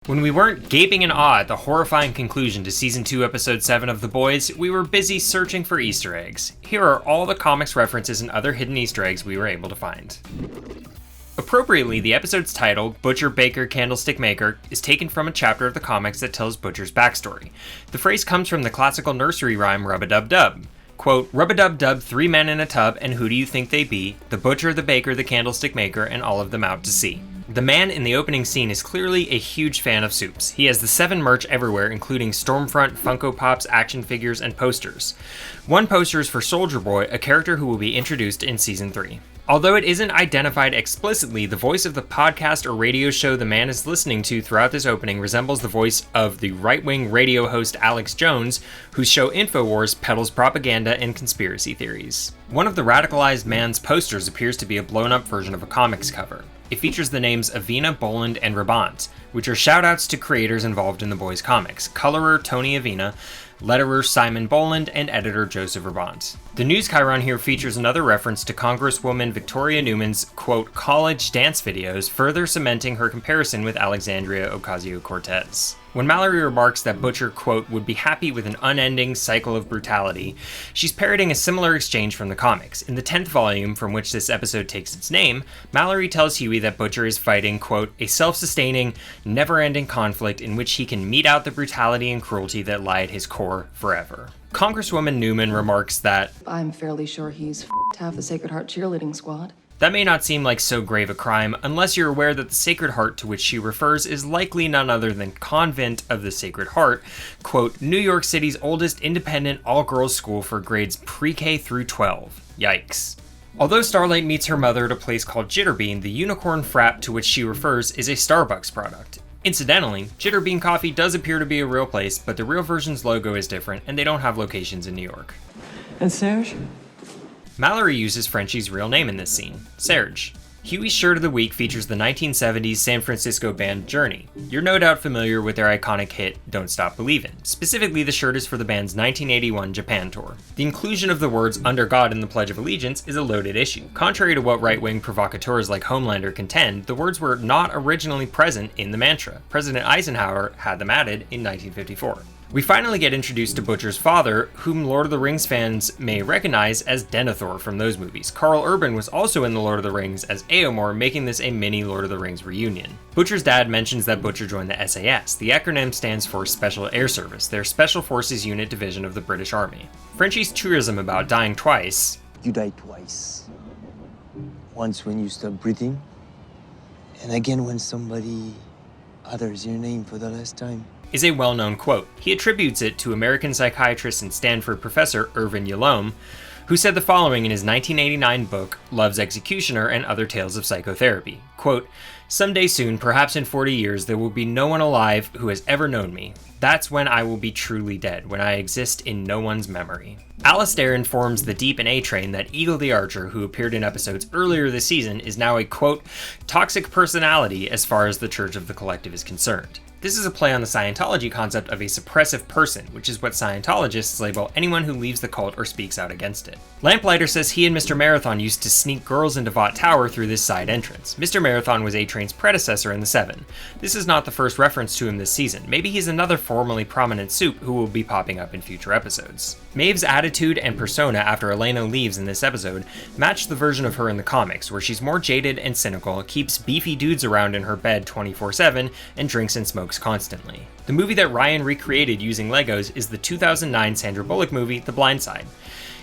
When we weren't gaping in awe at the horrifying conclusion to Season 2, Episode 7 of The Boys, we were busy searching for Easter eggs. Here are all the comics references and other hidden Easter eggs we were able to find. Appropriately, the episode's title, Butcher, Baker, Candlestick Maker, is taken from a chapter of the comics that tells Butcher's backstory. The phrase comes from the classical nursery rhyme Rub-a-dub-dub. Quote, Rub-a-dub-dub, 3 men in a tub, and who do you think they be? The butcher, the baker, the candlestick maker, and all of them out to sea. The man in the opening scene is clearly a huge fan of soups. He has the 7 merch everywhere, including Stormfront, Funko Pops, action figures, and posters. One poster is for Soldier Boy, a character who will be introduced in Season 3. Although it isn't identified explicitly, the voice of the podcast or radio show the man is listening to throughout this opening resembles the voice of the right-wing radio host Alex Jones, whose show InfoWars peddles propaganda and conspiracy theories. One of the radicalized man's posters appears to be a blown-up version of a comics cover. It features the names Avina, Boland, and Rabant, which are shoutouts to creators involved in the boys' comics, colorer Tony Avina, letterer Simon Boland, and editor Joseph Rabant. The news chyron here features another reference to Congresswoman Victoria Newman's, quote, college dance videos, further cementing her comparison with Alexandria Ocasio-Cortez. When Mallory remarks that Butcher, quote, would be happy with an unending cycle of brutality, she's parroting a similar exchange from the comics. In the 10th volume, from which this episode takes its name, Mallory tells Huey that Butcher is fighting, quote, a self-sustaining, never-ending conflict in which he can mete out the brutality and cruelty that lie at his core forever. Congresswoman Newman remarks that, I'm fairly sure he's half the Sacred Heart cheerleading squad. That may not seem like so grave a crime, unless you're aware that the Sacred Heart to which she refers is likely none other than Convent of the Sacred Heart, quote, New York City's oldest independent all-girls school for grades pre-K through 12. Yikes. Although Starlight meets her mother at a place called Jitterbean, the unicorn frappe to which she refers is a Starbucks product. Incidentally, Jitterbean Coffee does appear to be a real place, but the real version's logo is different, and they don't have locations in New York. And Serge? Mallory uses Frenchie's real name in this scene, Serge. Huey's shirt of the week features the 1970s San Francisco band Journey. You're no doubt familiar with their iconic hit, Don't Stop Believin'. Specifically, the shirt is for the band's 1981 Japan tour. The inclusion of the words Under God in the Pledge of Allegiance is a loaded issue. Contrary to what right-wing provocateurs like Homelander contend, the words were not originally present in the mantra. President Eisenhower had them added in 1954. We finally get introduced to Butcher's father, whom Lord of the Rings fans may recognize as Denethor from those movies. Carl Urban was also in The Lord of the Rings as Eomer, making this a mini Lord of the Rings reunion. Butcher's dad mentions that Butcher joined the SAS. The acronym stands for Special Air Service, their Special Forces Unit division of the British Army. Frenchie's truism about dying twice, you die twice. Once when you stop breathing, and again when somebody utters your name for the last time, is a well-known quote. He attributes it to American psychiatrist and Stanford professor Irvin Yalom, who said the following in his 1989 book, Love's Executioner and Other Tales of Psychotherapy. Quote, someday soon, perhaps in 40 years, there will be no one alive who has ever known me. That's when I will be truly dead, when I exist in no one's memory. Alistair informs the Deep and A-Train that Eagle the Archer, who appeared in episodes earlier this season, is now a, quote, toxic personality as far as the Church of the Collective is concerned. This is a play on the Scientology concept of a suppressive person, which is what Scientologists label anyone who leaves the cult or speaks out against it. Lamplighter says he and Mr. Marathon used to sneak girls into Vought Tower through this side entrance. Mr. Marathon was A-Train's predecessor in the Seven. This is not the first reference to him this season. Maybe he's another formerly prominent soup who will be popping up in future episodes. Maeve's attitude and persona after Elena leaves in this episode match the version of her in the comics, where she's more jaded and cynical, keeps beefy dudes around in her bed 24/7, and drinks and smokes constantly. The movie that Ryan recreated using Legos is the 2009 Sandra Bullock movie, The Blind Side.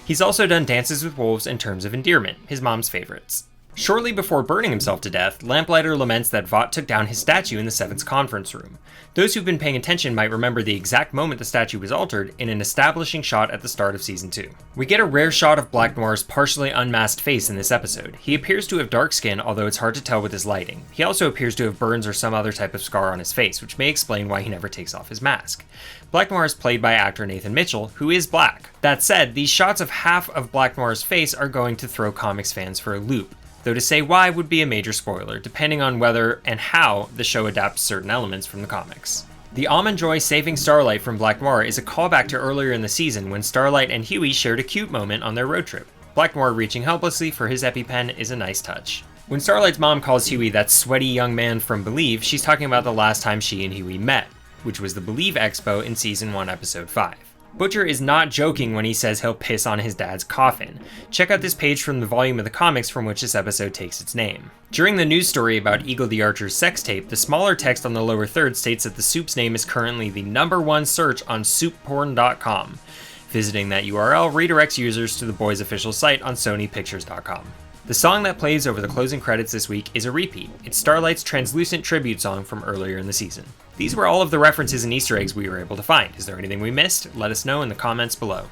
He's also done Dances with Wolves and Terms of Endearment, his mom's favorites. Shortly before burning himself to death, Lamplighter laments that Vought took down his statue in the Seven's conference room. Those who've been paying attention might remember the exact moment the statue was altered in an establishing shot at the start of Season 2. We get a rare shot of Black Noir's partially unmasked face in this episode. He appears to have dark skin, although it's hard to tell with his lighting. He also appears to have burns or some other type of scar on his face, which may explain why he never takes off his mask. Black Noir is played by actor Nathan Mitchell, who is black. That said, these shots of half of Black Noir's face are going to throw comics fans for a loop, though to say why would be a major spoiler, depending on whether and how the show adapts certain elements from the comics. The Almond Joy saving Starlight from Black Noir is a callback to earlier in the season when Starlight and Huey shared a cute moment on their road trip. Black Noir reaching helplessly for his EpiPen is a nice touch. When Starlight's mom calls Huey that sweaty young man from Believe, she's talking about the last time she and Huey met, which was the Believe Expo in Season 1, Episode 5. Butcher is not joking when he says he'll piss on his dad's coffin. Check out this page from the volume of the comics from which this episode takes its name. During the news story about Eagle the Archer's sex tape, the smaller text on the lower third states that the soup's name is currently the #1 search on soupporn.com. Visiting that URL redirects users to the boys' official site on sonypictures.com. The song that plays over the closing credits this week is a repeat. It's Starlight's Translucent tribute song from earlier in the season. These were all of the references and Easter eggs we were able to find. Is there anything we missed? Let us know in the comments below.